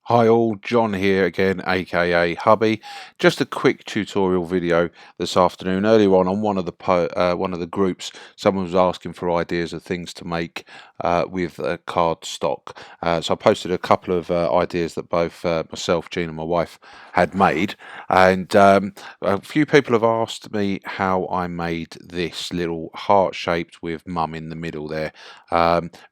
Hi all, John here again, aka Hubby. Just a quick tutorial video this afternoon. Earlier on one of the groups, someone was asking for ideas of things to make with card stock. So I posted a couple of ideas that both myself, Jean, and my wife had made, and a few people have asked me how I made this little heart shaped with mum in the middle there.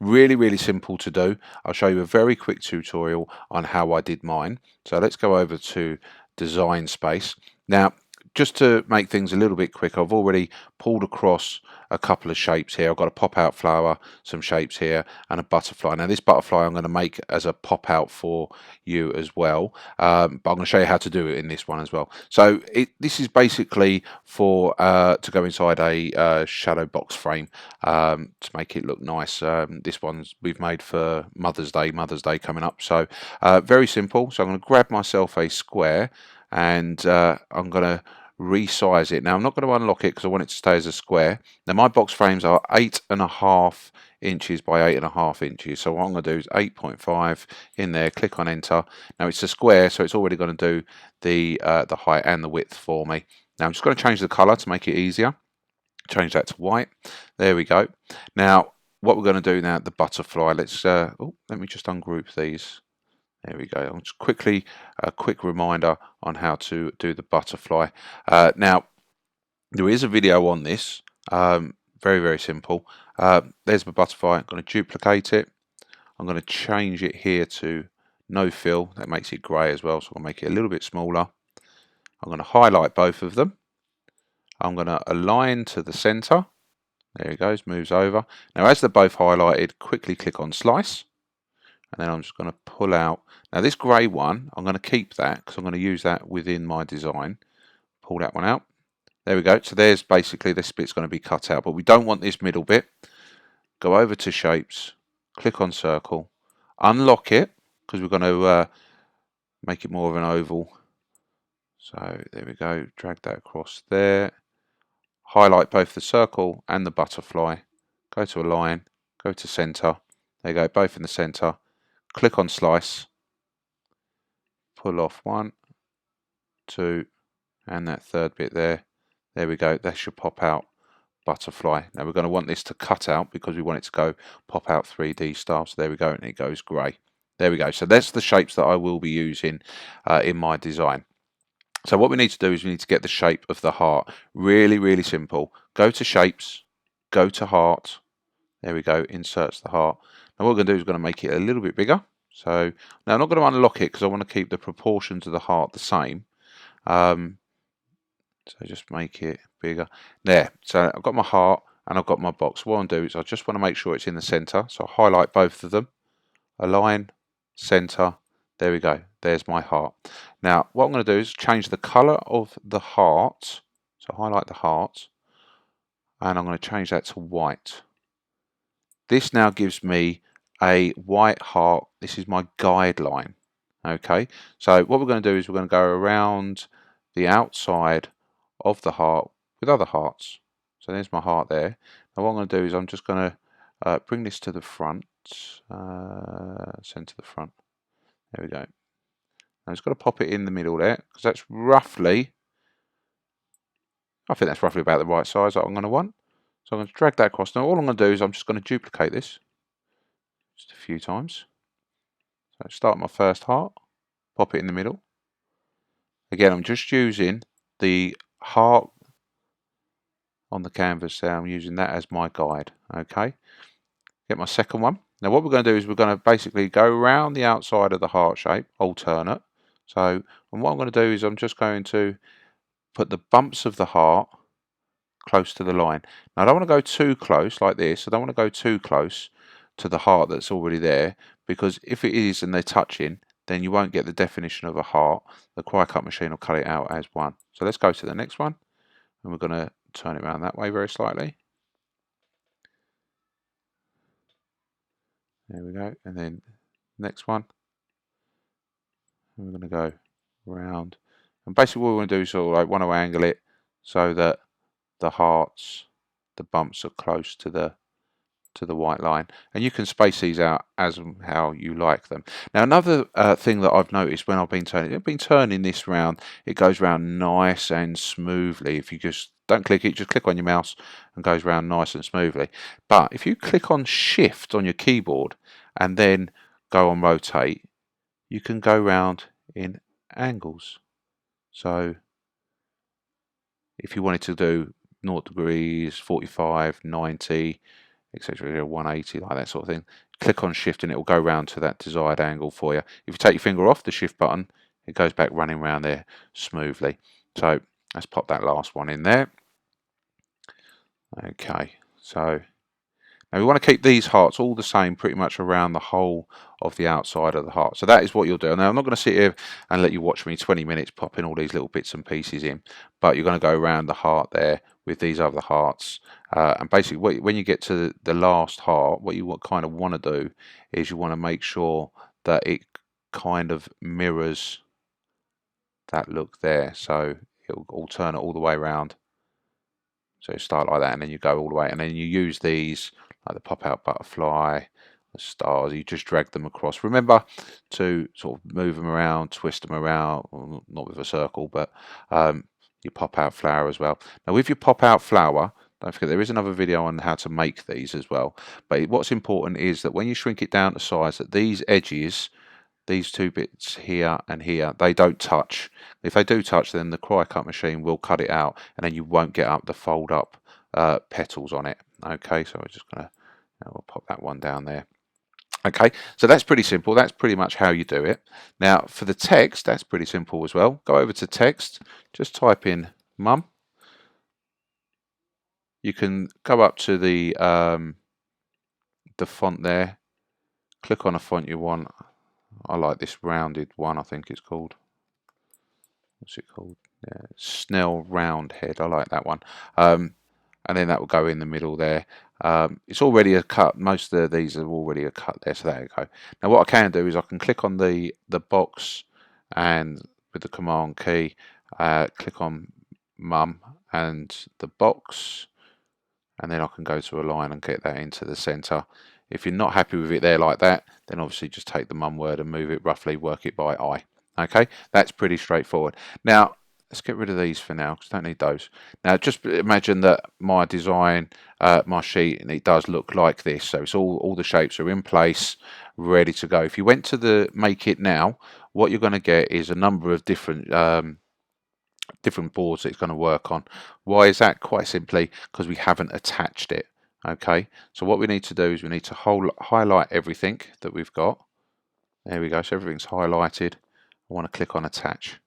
Really simple to do. I'll show you a very quick tutorial on how I did mine. So let's go over to design space. Now, just to make things a little bit quicker, I've already pulled across a couple of shapes here. I've got a pop-out flower, some shapes here, and a butterfly. Now, this butterfly I'm going to make as a pop-out for you as well, but I'm going to show you how to do it in this one as well. So this is basically for to go inside a shadow box frame to make it look nice. This one's we've made for Mother's Day coming up. So very simple. So I'm going to grab myself a square and I'm going to resize it. Now I'm not going to unlock it because I want it to stay as a square. Now my box frames are 8.5 inches by 8.5 inches. So what I'm going to do is 8.5 in there, click on enter. Now it's a square, so it's already going to do the height and the width for me. Now I'm just going to change the color to make it easier. Change that to white. There we go. Now what we're going to do now, the butterfly, let me just ungroup these. There we go. I'll just quickly, a quick reminder on how to do the butterfly. Now, there is a video on this, very simple. There's my butterfly. I'm going to duplicate it. I'm going to change it here to no fill. That makes it grey as well, so I'll make it a little bit smaller. I'm going to highlight both of them. I'm going to align to the centre. There it goes, moves over. Now, as they're both highlighted, quickly click on slice. And then I'm just going to pull out. Now this grey one, I'm going to keep that because I'm going to use that within my design. Pull that one out. There we go. So there's basically this bit's going to be cut out, but we don't want this middle bit. Go over to shapes, click on circle, unlock it because we're going to make it more of an oval. So there we go. Drag that across there. Highlight both the circle and the butterfly. Go to align. Go to center. There you go. Both in the center. Click on slice, pull off 1, 2, and that third bit there. There we go. That should pop out butterfly. Now we're going to want this to cut out because we want it to go pop out 3D style. So there we go, and it goes grey. There we go. So that's the shapes that I will be using in my design. So what we need to do is we need to get the shape of the heart. Really simple. Go to shapes, go to heart. There we go, inserts the heart. Now what we're going to do is we're going to make it a little bit bigger. So now I'm not going to unlock it because I want to keep the proportions of the heart the same. So just make it bigger. There, so I've got my heart and I've got my box. What I'll do is I just want to make sure it's in the center. So I'll highlight both of them, align, center. There we go, there's my heart. Now what I'm going to do is change the color of the heart. So highlight the heart and I'm going to change that to white. This now gives me a white heart. This is my guideline. Okay, so what we're going to do is we're going to go around the outside of the heart with other hearts. So there's my heart there. Now what I'm going to do is I'm just going to bring this to the front, center the front. There we go. I'm just going to pop it in the middle there because that's roughly, I think that's roughly about the right size that I'm going to want. So I'm going to drag that across. Now all I'm going to do is I'm just going to duplicate this just a few times. So start my first heart, pop it in the middle. Again, I'm just using the heart on the canvas there. I'm using that as my guide. Okay, get my second one. Now what we're going to do is we're going to basically go around the outside of the heart shape, alternate. So and what I'm going to do is I'm just going to put the bumps of the heart close to the line. Now I don't want to go too close like this. I don't want to go too close to the heart that's already there, because if it is and they're touching, then you won't get the definition of a heart. The Cricut machine will cut it out as one. So let's go to the next one, and we're going to turn it around that way very slightly. There we go, and then next one, and we're going to go round. And basically what we want to do is sort of like want to angle it so that the hearts, the bumps are close to the to the white line, and you can space these out as how you like them. Now another thing that I've noticed when I've been turning this round, it goes round nice and smoothly. If you just don't click it, just click on your mouse and goes round nice and smoothly. But if you click on shift on your keyboard and then go on rotate, you can go round in angles. So if you wanted to do 0 degrees, 45, 90, etc., 180, like that sort of thing, click on shift and it will go round to that desired angle for you. If you take your finger off the shift button, it goes back running around there smoothly. So let's pop that last one in there. Okay, so now we want to keep these hearts all the same pretty much around the whole of the outside of the heart. So that is what you'll do. Now I'm not going to sit here and let you watch me 20 minutes popping all these little bits and pieces in, but you're going to go around the heart there with these other hearts. And basically when you get to the last heart, what you kind of want to do is you want to make sure that it kind of mirrors that look there. So it'll alternate all the way around. So start like that and then you go all the way, and then you use these like the pop-out butterfly, the stars, you just drag them across. Remember to sort of move them around, twist them around, well, not with a circle, but your pop-out flower as well. Now with your pop-out flower, don't forget there is another video on how to make these as well. But what's important is that when you shrink it down to size, that these edges, these two bits here and here, they don't touch. If they do touch, then the Cricut machine will cut it out, and then you won't get up the fold up petals on it. Okay, so we're just gonna, we'll pop that one down there. Okay, so that's pretty simple. That's pretty much how you do it. Now for the text, that's pretty simple as well. Go over to text, just type in mum. You can go up to the font there, click on a font you want. I like this rounded one, I think it's called. What's it called? Yeah, Snell Roundhead. I like that one. And then that will go in the middle there. It's already a cut. Most of these are already a cut there, so there you go. Now what I can do is I can click on the box, and with the command key, click on mum and the box, and then I can go to a line and get that into the center. If you're not happy with it there like that, then obviously just take the mum word and move it roughly, work it by eye. Okay, that's pretty straightforward. Now let's get rid of these for now because I don't need those. Now just imagine that my design, my sheet, and it does look like this. So it's all the shapes are in place, ready to go. If you went to the Make It Now, what you're going to get is a number of different boards that it's going to work on. Why is that? Quite simply because we haven't attached it. Okay, so what we need to do is we need to highlight everything that we've got. There we go, so everything's highlighted. I want to click on attach.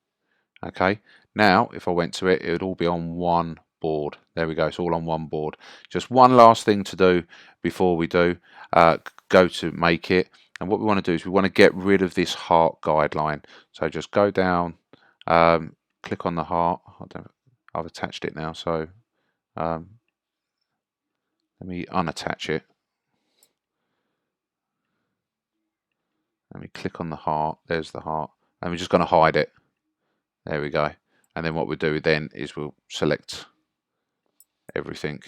Okay, now if I went to it, it would all be on one board. There we go, it's all on one board. Just one last thing to do before we do go to Make It, and what we want to do is we want to get rid of this heart guideline. So just go down, click on the heart. I've attached it now, so let me unattach it. Let me click on the heart. There's the heart. And we're just going to hide it. There we go. And then what we'll do then is we'll select everything.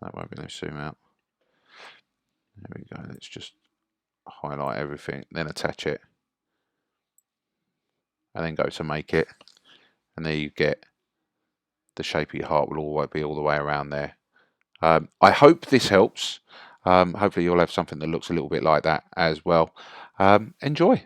That won't be no zoom out. There we go. Let's just highlight everything, then attach it. And then go to Make It. And there you get the shape of your heart will always be all the way around there. I hope this helps. Hopefully you'll have something that looks a little bit like that as well. Enjoy.